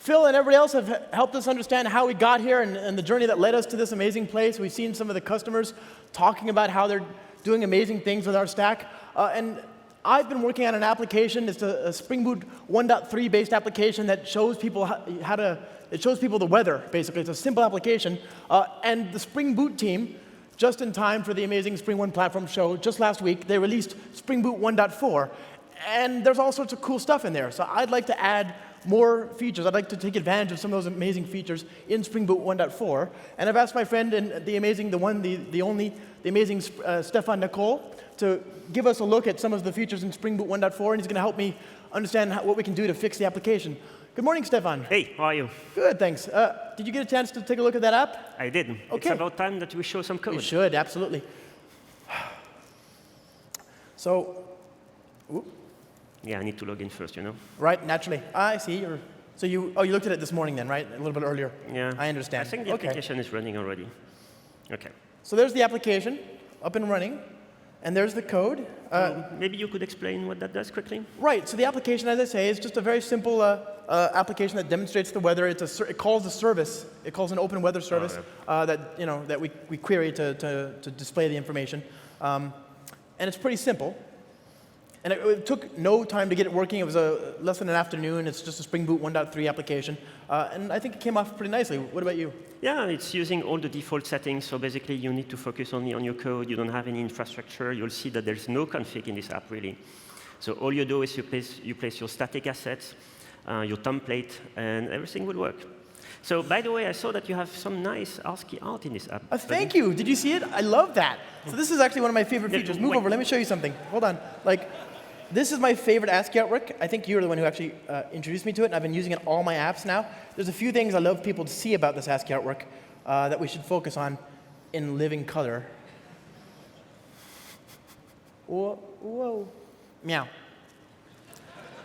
Phil and everybody else have helped us understand how we got here and the journey that led us to this amazing place. We've seen some of the customers talking about how they're doing amazing things with our stack. And I've been working on an application. It's a Spring Boot 1.3 based application that shows people it shows people the weather, basically. It's a simple application. And the Spring Boot team, just in time for the amazing SpringOne Platform show, just last week, they released Spring Boot 1.4. And there's all sorts of cool stuff in there. So I'd like to add more features. I'd like to take advantage of some of those amazing features in Spring Boot 1.4. And I've asked my friend and the amazing Stephane Nicoll to give us a look at some of the features in Spring Boot 1.4, and he's going to help me understand what we can do to fix the application. Good morning, Stephane. Hey, how are you? Good, thanks. Did you get a chance to take a look at that app? I did. Okay. It's about time that we show some code. We should, absolutely. So, yeah, I need to log in first, you know. Right, naturally. I see. So you looked at it this morning then, right? A little bit earlier. Yeah. I understand. I think the application is running already. Okay. So there's the application up and running, and there's the code. Maybe you could explain what that does quickly? Right. So the application, as I say, is just a very simple application that demonstrates the weather. It calls a service. It calls an open weather service that we query to display the information, and it's pretty simple. And it took no time to get it working. It was less than an afternoon. It's just a Spring Boot 1.3 application. And I think it came off pretty nicely. What about you? Yeah, it's using all the default settings. So basically, you need to focus only on your code. You don't have any infrastructure. You'll see that there's no config in this app, really. So all you do is you place your static assets, your template, and everything will work. So by the way, I saw that you have some nice ASCII art in this app. Thank you. Did you see it? I love that. So this is actually one of my favorite features. Move over. Let me show you something. Hold on. This is my favorite ASCII artwork. I think you're the one who actually introduced me to it, and I've been using it in all my apps now. There's a few things I love people to see about this ASCII artwork that we should focus on in living color. Whoa. Meow.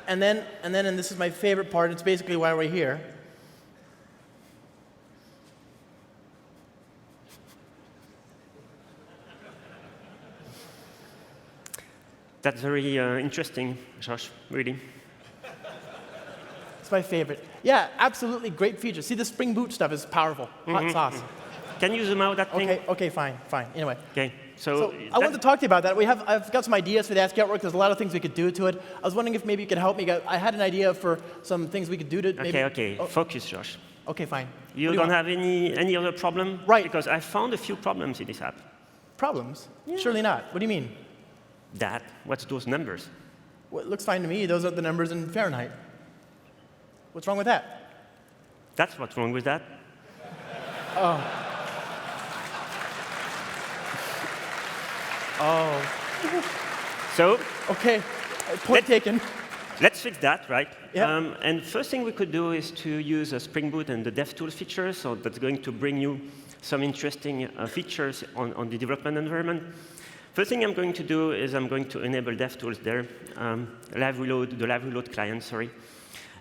And then this is my favorite part. It's basically why we're here. That's very interesting, Josh, really. It's my favorite. Yeah, absolutely great feature. See, the Spring Boot stuff is powerful. Hot sauce. Can you zoom out that thing? Okay, fine. Anyway. Okay. So I wanted to talk to you about that. I've got some ideas for the ASCII artwork. There's a lot of things we could do to it. I was wondering if maybe you could help me. I had an idea for some things we could do to maybe... Okay. Focus, Josh. Okay, fine. You don't have any other problem? Right. Because I found a few problems in this app. Problems? Yeah. Surely not. What do you mean? What's those numbers? Well, it looks fine to me. Those are the numbers in Fahrenheit. What's wrong with that? That's what's wrong with that. Oh. So? Okay. Point taken. Let's fix that, right? Yeah. And first thing we could do is to use a Spring Boot and the DevTools feature. So that's going to bring you some interesting features on the development environment. First thing I'm going to do is I'm going to enable DevTools there, the live reload client, sorry.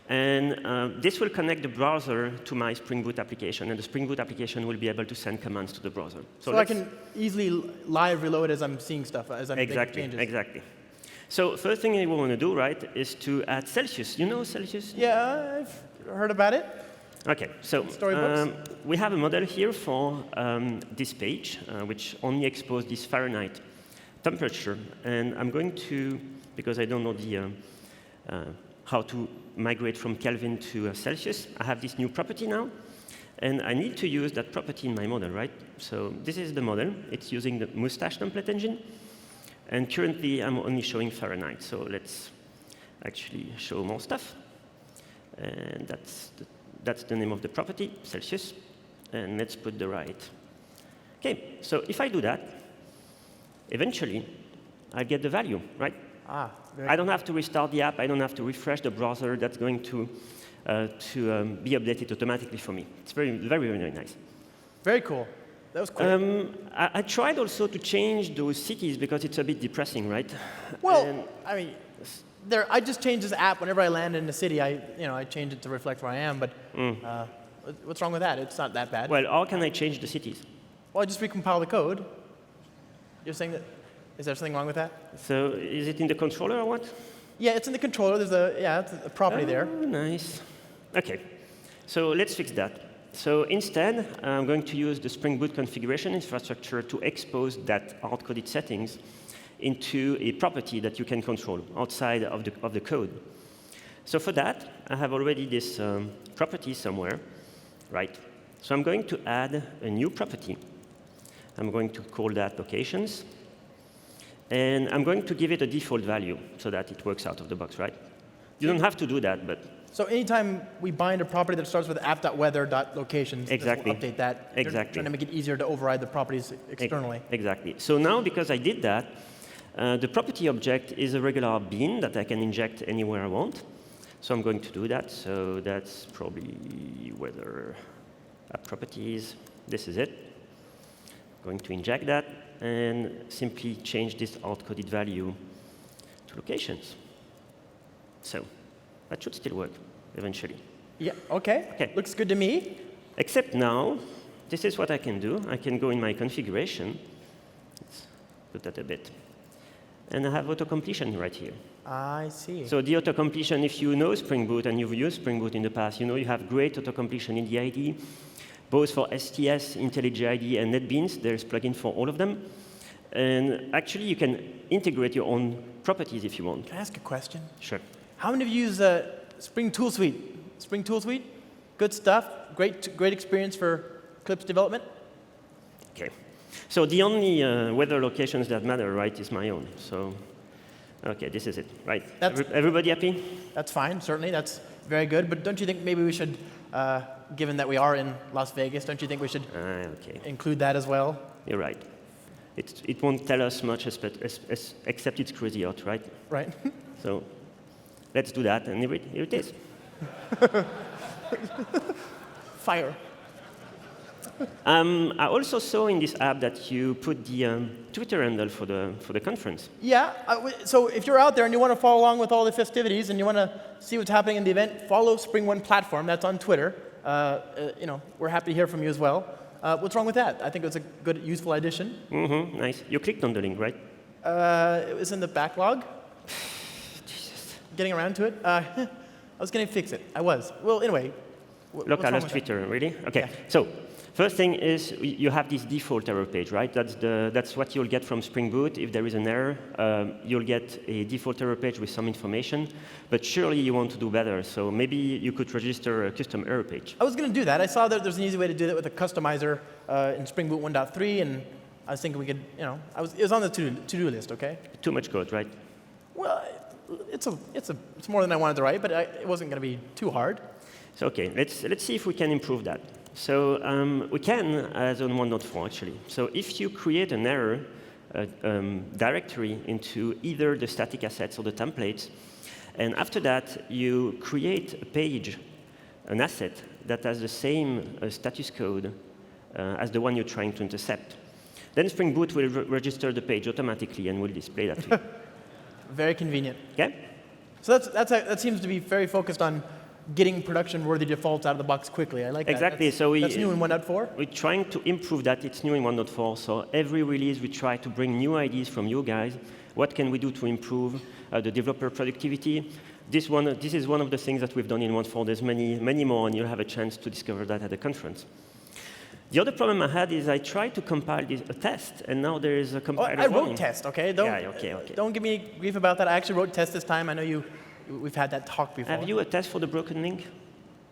And this will connect the browser to my Spring Boot application, and the Spring Boot application will be able to send commands to the browser. So I can easily live reload as I'm seeing stuff, as I'm making changes. Exactly. So first thing we want to do, right, is to add Celsius. You know Celsius? Yeah, I've heard about it. OK, so we have a model here for this page, which only exposes this Fahrenheit temperature. And I'm going to, because I don't know how to migrate from Kelvin to Celsius, I have this new property now. And I need to use that property in my model, right? So this is the model. It's using the Mustache template engine. And currently, I'm only showing Fahrenheit. So let's actually show more stuff. And that's the name of the property, Celsius. And let's put the right. OK, so if I do that, eventually, I get the value, right? I don't have to restart the app. I don't have to refresh the browser. That's going to be updated automatically for me. It's very, very, very nice. Very cool. That was cool. I tried also to change those cities because it's a bit depressing, right? Well, I mean, I just change this app whenever I land in a city. I change it to reflect where I am. But what's wrong with that? It's not that bad. Well, how can I change the cities? Well, I just recompile the code. You're saying that? Is there something wrong with that? So is it in the controller or what? Yeah, it's in the controller. There's it's a property there. Nice. OK. So let's fix that. So instead, I'm going to use the Spring Boot configuration infrastructure to expose that hard-coded settings into a property that you can control outside of the code. So for that, I have already this property somewhere, right? So I'm going to add a new property. I'm going to call that locations. And I'm going to give it a default value so that it works out of the box, right? You don't have to do that, but... So anytime we bind a property that starts with app.weather.locations, exactly. This will update that. Exactly. Trying to make it easier to override the properties externally. Exactly. So now, because I did that, the property object is a regular bean that I can inject anywhere I want. So I'm going to do that. So that's probably weather app properties. This is it. Going to inject that and simply change this hard-coded value to locations. So that should still work eventually. Yeah, OK. Looks good to me. Except now, this is what I can do. I can go in my configuration. Let's put that a bit. And I have auto-completion right here. I see. So the auto-completion, if you know Spring Boot and you've used Spring Boot in the past, you know you have great auto-completion in the IDE, both for STS, IntelliJ IDE, and NetBeans. There's plugin for all of them. And actually, you can integrate your own properties if you want. Can I ask a question? Sure. How many of you use Spring Tool Suite? Spring Tool Suite? Good stuff. Great experience for Clips development. OK. So the only weather locations that matter, right, is my own. So, OK, this is it, right? Everybody happy? That's fine, certainly. That's very good. But don't you think maybe we should, given that we are in Las Vegas, don't you think we should include that as well? You're right. It won't tell us much, except it's crazy out, right? Right. So let's do that, and here it is. Fire. I also saw in this app that you put the Twitter handle for the conference. Yeah. So if you're out there and you want to follow along with all the festivities and you want to see what's happening in the event, follow SpringOne Platform. That's on Twitter. We're happy to hear from you as well. What's wrong with that? I think it was a good, useful addition. Mm-hmm. Nice. You clicked on the link, right? It was in the backlog. Jesus. Getting around to it. I was going to fix it. I was. Well, anyway. Look, I lost Twitter. Really? OK. Yeah. So first thing is you have this default error page, right? That's what you'll get from Spring Boot. If there is an error, you'll get a default error page with some information. But surely you want to do better. So maybe you could register a custom error page. I was going to do that. I saw that there's an easy way to do that with a customizer in Spring Boot 1.3. And I was thinking we could, it was on the to-do list, OK? Too much code, right? Well, it's more than I wanted to write, but it wasn't going to be too hard. So OK, let's see if we can improve that. So we can as on 1.4, actually. So if you create an error directory into either the static assets or the templates, and after that, you create a page, an asset that has the same status code as the one you're trying to intercept, then Spring Boot will register the page automatically and will display that to you. Very convenient. OK? So that seems to be very focused on getting production-worthy defaults out of the box quickly. I like that. Exactly. That's new in 1.4? We're trying to improve that. It's new in 1.4. So every release, we try to bring new ideas from you guys. What can we do to improve the developer productivity? This is one of the things that we've done in 1.4. There's many more, and you'll have a chance to discover that at the conference. The other problem I had is I tried to compile a test, and now there is a compiler I wrote test, OK? Okay. Don't give me grief about that. I actually wrote test this time. I know we've had that talk before. Have you a test for the broken link?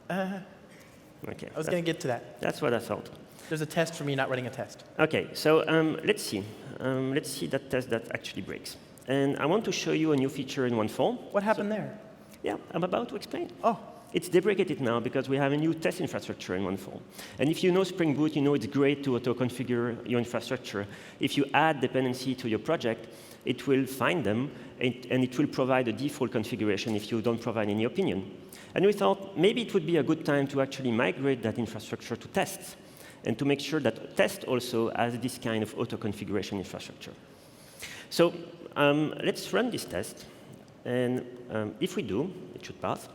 OK. I was going to get to that. That's what I thought. There's a test for me not writing a test. OK, so let's see. Let's see that test that actually breaks. And I want to show you a new feature in 1.4. What happened there? Yeah, I'm about to explain. Oh. It's deprecated now because we have a new test infrastructure in 1.4. And if you know Spring Boot, you know it's great to auto-configure your infrastructure. If you add dependency to your project, it will find them, and it will provide a default configuration if you don't provide any opinion. And we thought maybe it would be a good time to actually migrate that infrastructure to tests, and to make sure that test also has this kind of auto-configuration infrastructure. So let's run this test. And if we do, it should pass.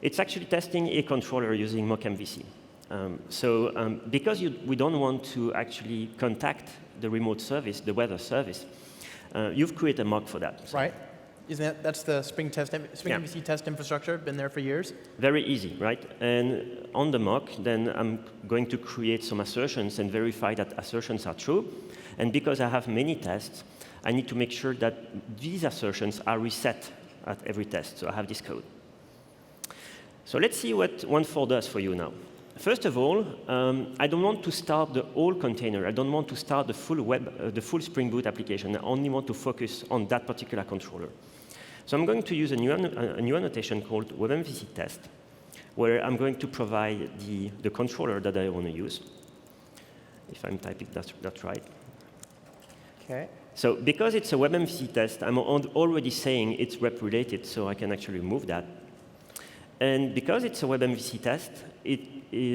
It's actually testing a controller using mock MVC. Because we don't want to actually contact the remote service, the weather service, you've created a mock for that. Right. That's the Spring MVC test infrastructure, been there for years? Very easy, right? And on the mock, then I'm going to create some assertions and verify that assertions are true. And because I have many tests, I need to make sure that these assertions are reset at every test. So I have this code. So let's see what 1.4 does for you now. First of all, I don't want to start the whole container. I don't want to start the full Spring Boot application. I only want to focus on that particular controller. So I'm going to use a new annotation called WebMVC test, where I'm going to provide the controller that I want to use. If I'm typing that's right. Okay. So because it's a WebMVC test, I'm already saying it's web-related, so I can actually remove that. And because it's a WebMVC test,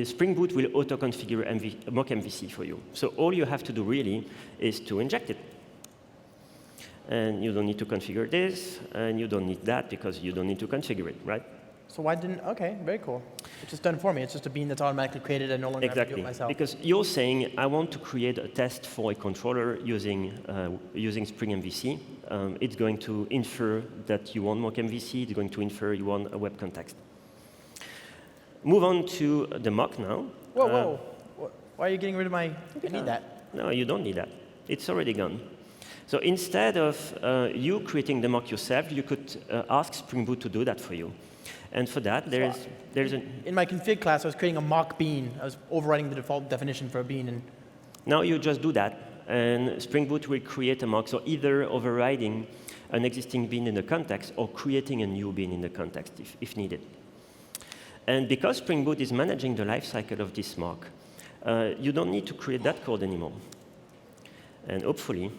Spring Boot will auto-configure mock MVC for you. So all you have to do really is to inject it. And you don't need to configure this, and you don't need that because you don't need to configure it, right? So why didn't, OK, very cool. It's just done for me. It's just a bean that's automatically created. I no longer have to do it myself. Because you're saying, I want to create a test for a controller using Spring MVC. It's going to infer that you want mock MVC. It's going to infer you want a web context. Move on to the mock now. Whoa. Why are you getting rid of my, I need that. No, you don't need that. It's already gone. So instead of you creating the mock yourself, you could ask Spring Boot to do that for you. And for that, there's in my config class, I was creating a mock bean. I was overriding the default definition for a bean. And now you just do that, and Spring Boot will create a mock. So either overriding an existing bean in the context or creating a new bean in the context if needed. And because Spring Boot is managing the lifecycle of this mock, you don't need to create that code anymore. And hopefully,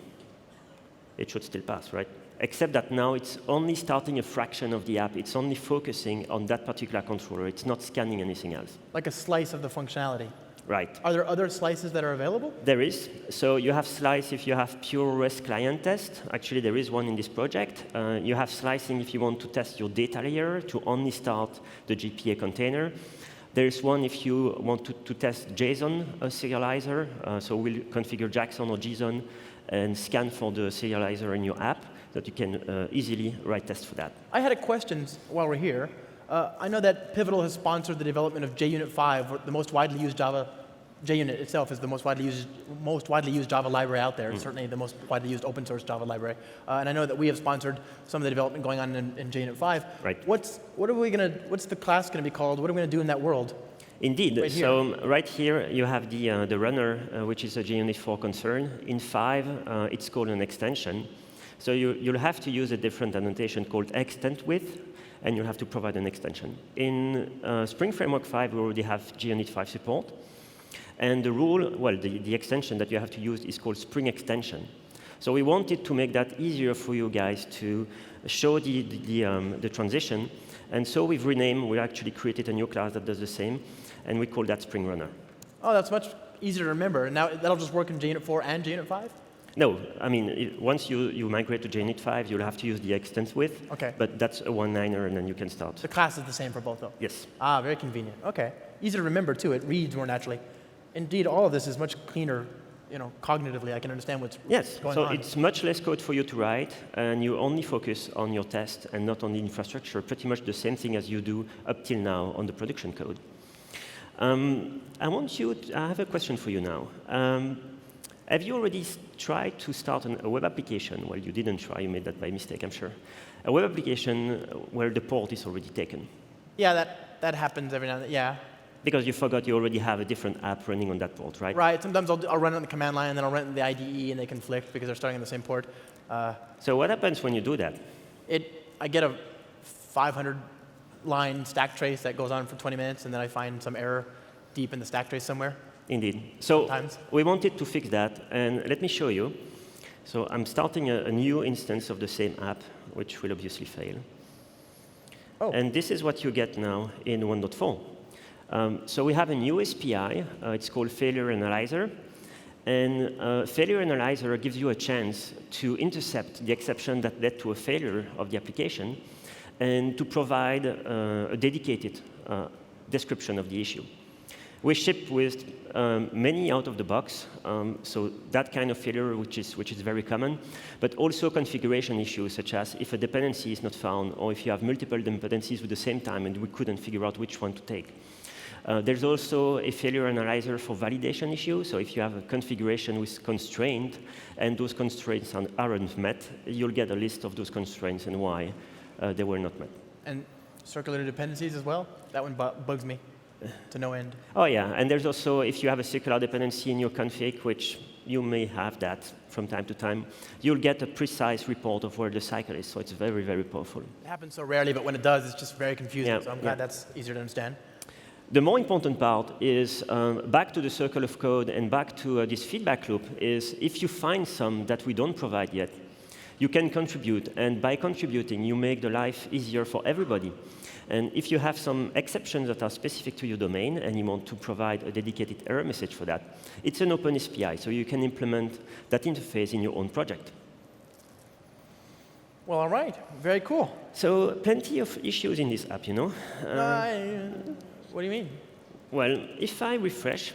it should still pass, right? Except that now it's only starting a fraction of the app. It's only focusing on that particular controller. It's not scanning anything else. Like a slice of the functionality. Right. Are there other slices that are available? There is. So you have slice if you have pure REST client test. Actually, there is one in this project. You have slicing if you want to test your data layer to only start the GPA container. There is one if you want to test JSON serializer. So we'll configure JSON or JSON and scan for the serializer in your app that you can easily write tests for that. I had a question while we're here. I know that Pivotal has sponsored the development of JUnit 5, the most widely used Java. JUnit itself is the most widely used Java library out there. It's certainly the most widely used open source Java library. And I know that we have sponsored some of the development going on in JUnit 5. Right. What's the class going to be called? What are we going to do in that world? Indeed. So right here you have the runner, which is a JUnit 4 concern. In 5, it's called an extension. So you'll have to use a different annotation called extend with, and you'll have to provide an extension. In Spring Framework 5, we already have JUnit 5 support. And the rule, well, the extension that you have to use is called Spring Extension. So we wanted to make that easier for you guys to show the transition. And so we actually created a new class that does the same, and we call that Spring Runner. Oh, that's much easier to remember. Now that'll just work in JUnit 4 and JUnit 5? No, I mean, once you migrate to JUnit 5, you'll have to use the extends with. Okay. But that's a one-liner, and then you can start. The class is the same for both, though? Yes. Ah, very convenient. OK. Easy to remember, too. It reads more naturally. Indeed, all of this is much cleaner, cognitively. I can understand what's going on. Yes, so it's much less code for you to write, and you only focus on your test and not on the infrastructure, pretty much the same thing as you do up till now on the production code. I have a question for you now. Have you already tried to start a web application? Well, you didn't try. You made that by mistake, I'm sure. A web application where the port is already taken. Yeah, that happens every now and then, yeah. Because you forgot you already have a different app running on that port, right? Right. Sometimes I'll run it on the command line, and then I'll run it in the IDE, and they conflict because they're starting on the same port. So what happens when you do that? I get a 500-line stack trace that goes on for 20 minutes, and then I find some error deep in the stack trace somewhere. Indeed. So sometimes. We wanted to fix that, and let me show you. So I'm starting a new instance of the same app, which will obviously fail. Oh. And this is what you get now in 1.4. So we have a new SPI. It's called Failure Analyzer. And Failure Analyzer gives you a chance to intercept the exception that led to a failure of the application and to provide a dedicated description of the issue. We ship with many out of the box, so that kind of failure, which is very common, but also configuration issues, such as if a dependency is not found, or if you have multiple dependencies with the same time and we couldn't figure out which one to take. There's also a failure analyzer for validation issues, so if you have a configuration with constraint, and those constraints aren't met, you'll get a list of those constraints and why they were not met. And circular dependencies as well? That one bugs me to no end. Oh yeah, and there's also, if you have a circular dependency in your config, which you may have that from time to time, you'll get a precise report of where the cycle is, so it's very, very powerful. It happens so rarely, but when it does, it's just very confusing, Yeah, so I'm glad that's easier to understand. The more important part is, back to the circle of code and back to this feedback loop, is if you find some that we don't provide yet, you can contribute, and by contributing, you make the life easier for everybody. And if you have some exceptions that are specific to your domain and you want to provide a dedicated error message for that, it's an open SPI, so you can implement that interface in your own project. Well, all right. Very cool. So plenty of issues in this app, you know. What do you mean? Well, if I refresh,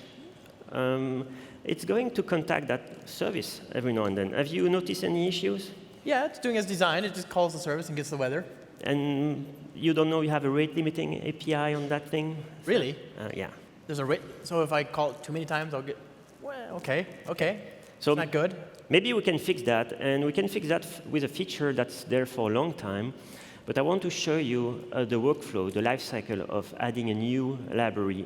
it's going to contact that service every now and then. Have you noticed any issues? Yeah, it's doing as designed. It just calls the service and gets the weather. And you don't know you have a rate limiting API on that thing? Really? Yeah. There's a rate. So if I call it too many times, I'll get. Well, okay. So it's not good. Maybe we can fix that, and we can fix that with a feature that's there for a long time. But I want to show you the workflow, the life cycle of adding a new library,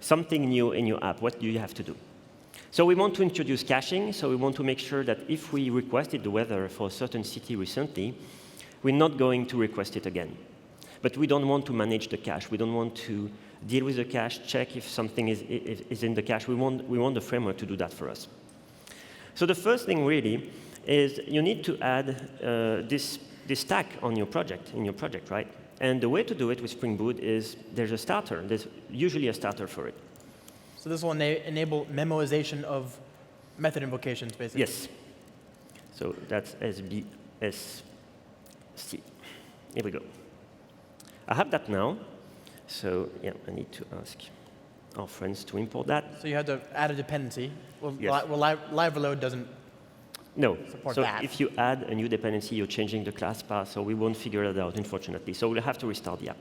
something new in your app. What do you have to do? So we want to introduce caching. So we want to make sure that if we requested the weather for a certain city recently, we're not going to request it again. But we don't want to manage the cache. We don't want to deal with the cache, check if something is in the cache. We want the framework to do that for us. So the first thing really is you need to add this stack on your project, right? And the way to do it with Spring Boot is there's a starter. There's usually a starter for it. So this will enable memoization of method invocations, basically. Yes. So that's SBSC. Here we go. I have that now. So yeah, I need to ask our friends to import that. So you had to add a dependency. Well, Yes. live reload doesn't No. support So that. if you add a new dependency, you're changing the class path, so we won't figure that out, unfortunately. So we'll have to restart the app.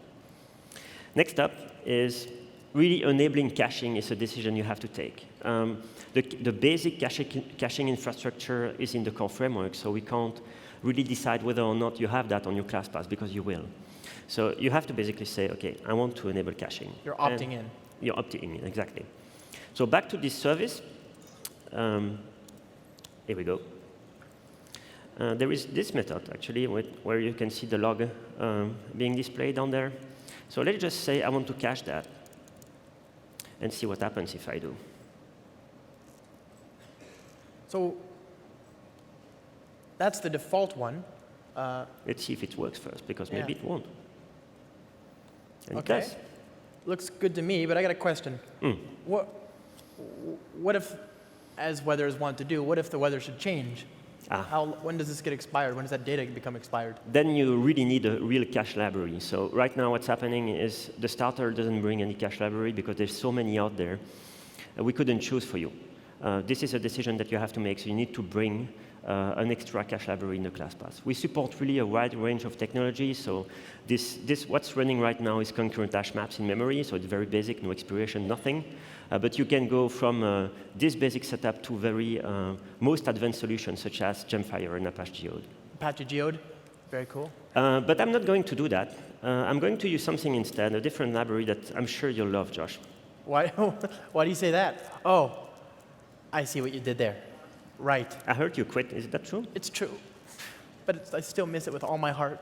Next up is really enabling caching is a decision you have to take. The basic caching infrastructure is in the core framework, so we can't really decide whether or not you have that on your class path, because you will. So you have to basically say, OK, I want to enable caching. You're opting in. You're opting in, exactly. So back to this service. Here we go. There is this method, actually, where you can see the log being displayed down there. So let's just say I want to cache that and see what happens if I do. So that's the default one. Let's see if it works first, because maybe Yeah. it won't. And Okay. it does. Looks good to me, but I got a question. What if, as weathers want to do, what if the weather should change? When does this get expired? When does that data become expired? Then you really need a real cache library. So right now what's happening is the starter doesn't bring any cache library because there's so many out there. We couldn't choose for you. This is a decision that you have to make, so you need to bring an extra cache library in the class path. We support really a wide range of technologies. So what's running right now is concurrent hash maps in memory, so it's very basic, no expiration, nothing. But you can go from this basic setup to very most advanced solutions, such as Gemfire and Apache Geode. Apache Geode, very cool. But I'm not going to do that. I'm going to use something instead, a different library that I'm sure you'll love, Josh. Why do you say that? Oh, I see what you did there. Right. I heard you quit. Is that true? It's true. But I still miss it with all my heart.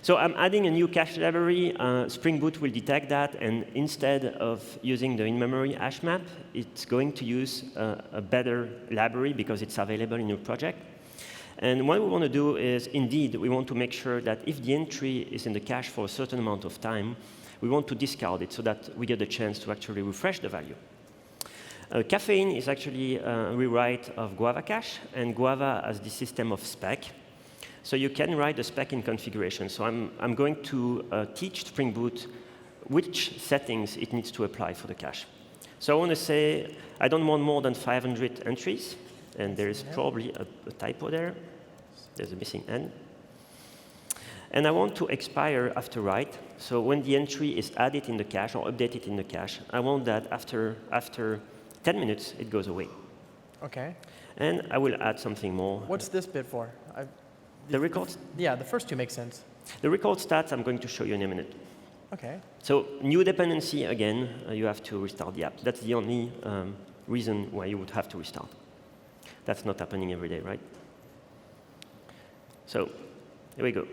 So I'm adding a new cache library. Spring Boot will detect that, and instead of using the in-memory hash map, it's going to use a better library because it's available in your project. And what we want to do is, indeed, we want to make sure that if the entry is in the cache for a certain amount of time, we want to discard it so that we get a chance to actually refresh the value. Caffeine is actually a rewrite of Guava cache, and Guava has this system of spec. So you can write the spec in configuration. So I'm going to teach Spring Boot which settings it needs to apply for the cache. So I want to say I don't want more than 500 entries, and there is probably a typo there. There's a missing n. And I want to expire after write. So when the entry is added in the cache or updated in the cache, I want that after 10 minutes, it goes away. Okay. And I will add something more. What's this bit for? The records? Yeah, the first two make sense. The record stats I'm going to show you in a minute. Okay. So new dependency, again, you have to restart the app. That's the only reason why you would have to restart. That's not happening every day, right? So here we go.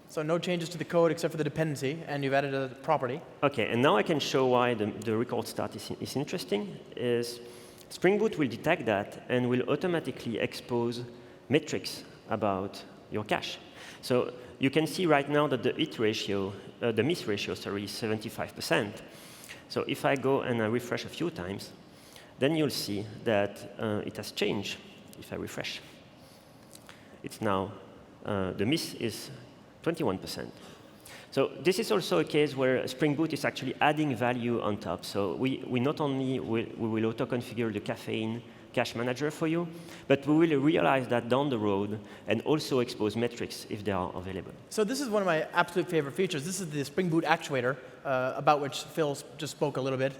So no changes to the code except for the dependency, and you've added a property. OK, and now I can show why the record start is interesting. Spring Boot will detect that and will automatically expose metrics about your cache. So you can see right now that the miss ratio, is 75%. So if I go and I refresh a few times, then you'll see that it has changed if I refresh. It's now, the miss is 21%. So this is also a case where Spring Boot is actually adding value on top. So we not only will auto-configure the caffeine cache manager for you, but we will realize that down the road and also expose metrics if they are available. So this is one of my absolute favorite features. This is the Spring Boot actuator, about which Phil just spoke a little bit.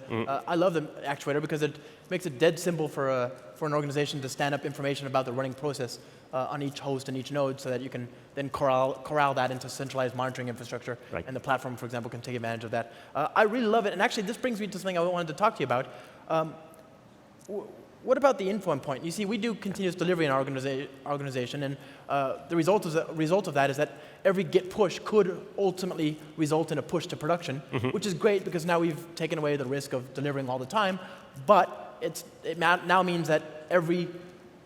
I love the actuator because it makes it dead simple for an organization to stand up information about the running process on each host and each node so that you can then corral that into centralized monitoring infrastructure. Right. And the platform, for example, can take advantage of that. I really love it. And actually, this brings me to something I wanted to talk to you about. What about the info endpoint? You see, we do continuous delivery in our organization, and the result of that is that every Git push could ultimately result in a push to production, which is great because now we've taken away the risk of delivering all the time, but it now means that every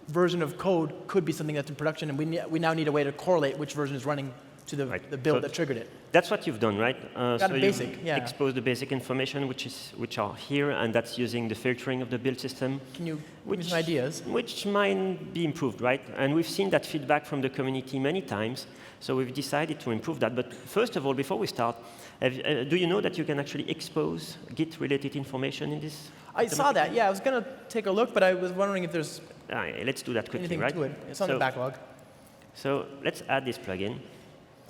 version of code could be something that's in production, and we now need a way to correlate which version is running to the build that triggered it. That's what you've done, right? Got a basic, yeah. Expose the basic information, which are here, and that's using the filtering of the build system. Can you give me some ideas? Which might be improved, right? And we've seen that feedback from the community many times, so we've decided to improve that. But first of all, before we start, do you know that you can actually expose Git-related information in this? I saw that, yeah. I was going to take a look, but I was wondering if there's let's do that quickly, anything right? to it. It's on the backlog. So let's add this plugin.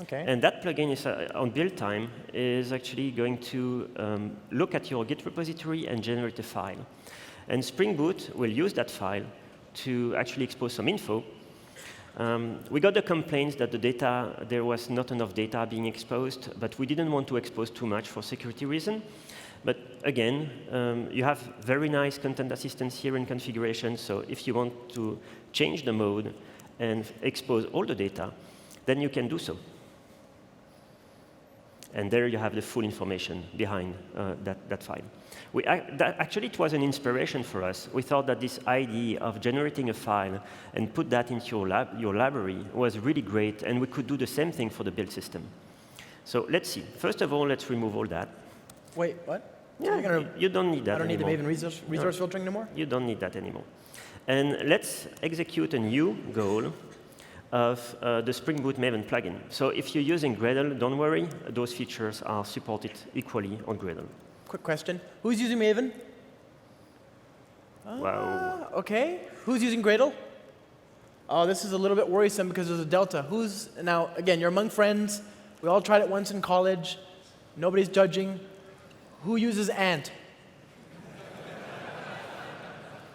Okay. And that plugin is on build time is actually going to look at your Git repository and generate a file. And Spring Boot will use that file to actually expose some info. We got the complaints that there was not enough data being exposed, but we didn't want to expose too much for security reasons. But again, you have very nice content assistance here in configuration. So if you want to change the mode and expose all the data, then you can do so. And there you have the full information behind that file. Actually, it was an inspiration for us. We thought that this idea of generating a file and put that into your library was really great, and we could do the same thing for the build system. So let's see. First of all, let's remove all that. Wait, what? Yeah, you don't need that anymore. I don't need the maven resource filtering anymore? You don't need that anymore. And let's execute a new goal of the Spring Boot Maven plugin. So if you're using Gradle, don't worry, those features are supported equally on Gradle. Quick question. Who's using Maven? Wow. OK. Who's using Gradle? Oh, this is a little bit worrisome because there's a delta. Now, again, you're among friends. We all tried it once in college. Nobody's judging. Who uses Ant?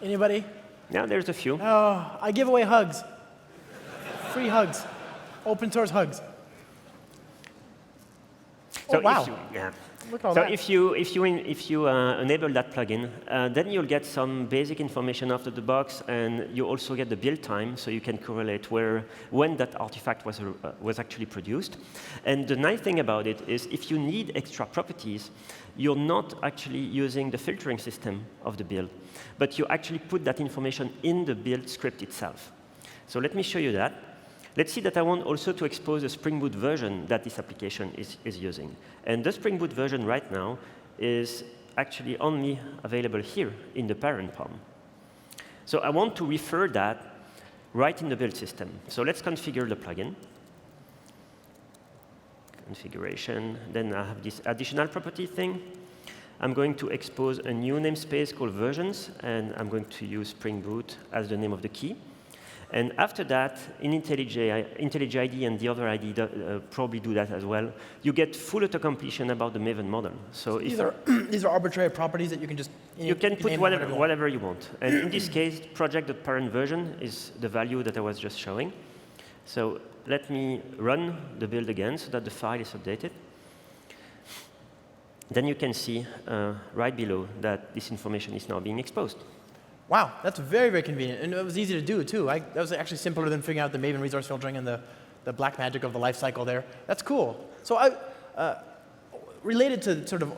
Anybody? Yeah, there's a few. Oh, I give away hugs. Free hugs. Open source hugs. So oh, wow. Look at all that. If you enable that plugin, then you'll get some basic information out of the box, and you also get the build time, so you can correlate when that artifact was actually produced. And the nice thing about it is, if you need extra properties, you're not actually using the filtering system of the build, but you actually put that information in the build script itself. So let me show you that. Let's see that I want also to expose the Spring Boot version that this application is using. And the Spring Boot version right now is actually only available here in the parent POM. So I want to refer that right in the build system. So let's configure the plugin. configuration. Then I have this additional property thing. I'm going to expose a new namespace called versions, and I'm going to use Spring Boot as the name of the key. And after that, in IntelliJ IDE and the other IDE probably do that as well, you get full auto-completion about the Maven model. So these are arbitrary properties that you can just you can put whatever you want. And in this case, project.parent version is the value that I was just showing. So let me run the build again so that the file is updated. Then you can see right below that this information is now being exposed. Wow, that's very, very convenient. And it was easy to do, too. That was actually simpler than figuring out the Maven resource filtering and the black magic of the life cycle there. That's cool. So related to sort of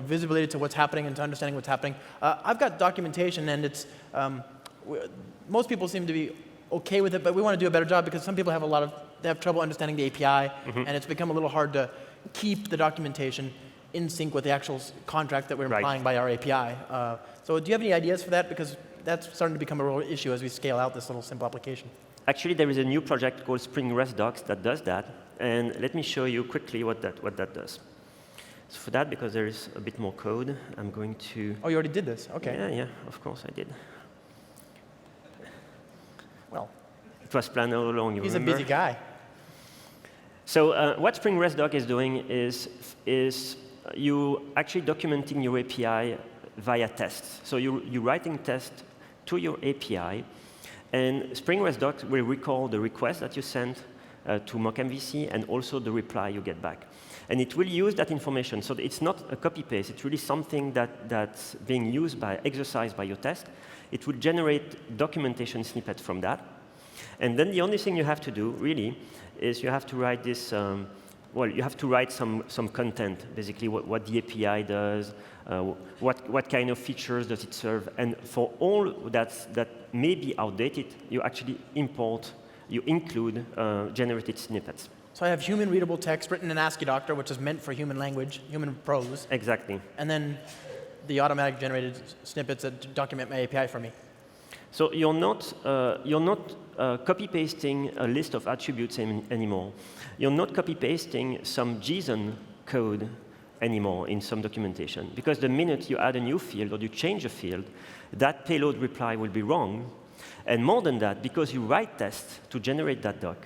visibility to what's happening and to understanding what's happening, I've got documentation, and it's most people seem to be OK with it, but we want to do a better job because some people they have trouble understanding the API, and it's become a little hard to keep the documentation in sync with the actual contract that we're implying by our API. So do you have any ideas for that? Because that's starting to become a real issue as we scale out this little simple application. Actually, there is a new project called Spring REST Docs that does that. And let me show you quickly what that does. So for that, because there is a bit more code, I'm going to... Oh, you already did this? OK. Yeah, of course I did. Well, it was planned all along, you remember? He's a busy guy. So what Spring REST Doc is doing is you actually documenting your API via tests. So you're writing tests to your API, and Spring REST Doc will recall the request that you sent to mockMVC and also the reply you get back. And it will use that information. So it's not a copy-paste. It's really something that's being used exercised by your test. It will generate documentation snippets from that. And then the only thing you have to do, really, is you have to write this you have to write some content, basically what the API does, what kind of features does it serve, and for all that may be outdated, you actually include generated snippets. So I have human-readable text written in ASCII Doctor, which is meant for human language, human prose. Exactly. And then the automatic generated snippets that document my API for me. So you're not copy-pasting a list of attributes anymore. You're not copy-pasting some JSON code anymore in some documentation. Because the minute you add a new field or you change a field, that payload reply will be wrong. And more than that, because you write tests to generate that doc,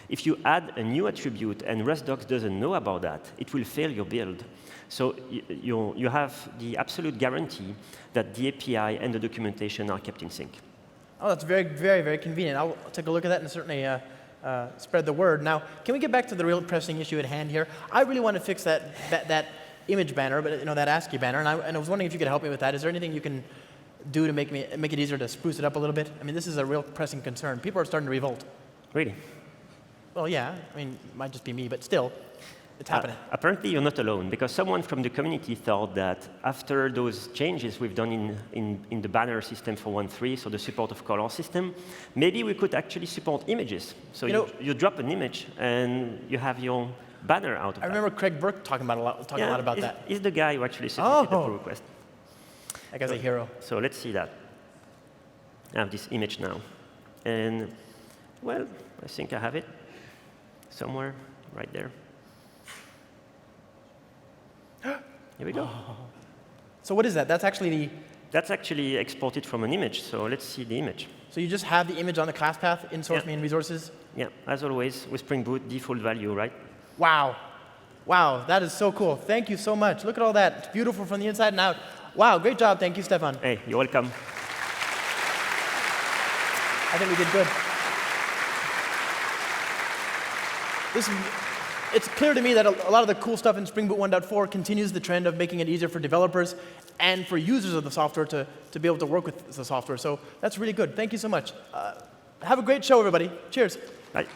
if you add a new attribute and REST Docs doesn't know about that, it will fail your build. So you have the absolute guarantee that the API and the documentation are kept in sync. Oh, that's very, very, very convenient. I'll take a look at that and certainly spread the word. Now, can we get back to the real pressing issue at hand here? I really want to fix that image banner, but that ASCII banner, and I was wondering if you could help me with that. Is there anything you can do to make it easier to spruce it up a little bit? I mean, this is a real pressing concern. People are starting to revolt. Really? Well, yeah. I mean, it might just be me, but still, it's happening. Apparently, you're not alone, because someone from the community thought that after those changes we've done in the banner system for 1.3, so the support of color system, maybe we could actually support images. So you drop an image, and you have your banner out of that. I remember Craig Burke talking a lot about that. He's the guy who actually submitted the pull request. That guy's a hero. So let's see that. I have this image now. And, well, I think I have it somewhere right there. Here we go. So what is that? That's actually That's actually exported from an image, so let's see the image. So you just have the image on the class path in source main resources? Yeah, as always, with Spring Boot, default value, right? Wow. Wow, that is so cool. Thank you so much. Look at all that. It's beautiful from the inside and out. Wow, great job. Thank you, Stephane. Hey, you're welcome. I think we did good. It's clear to me that a lot of the cool stuff in Spring Boot 1.4 continues the trend of making it easier for developers and for users of the software to be able to work with the software. So that's really good. Thank you so much. Have a great show, everybody. Cheers. Bye.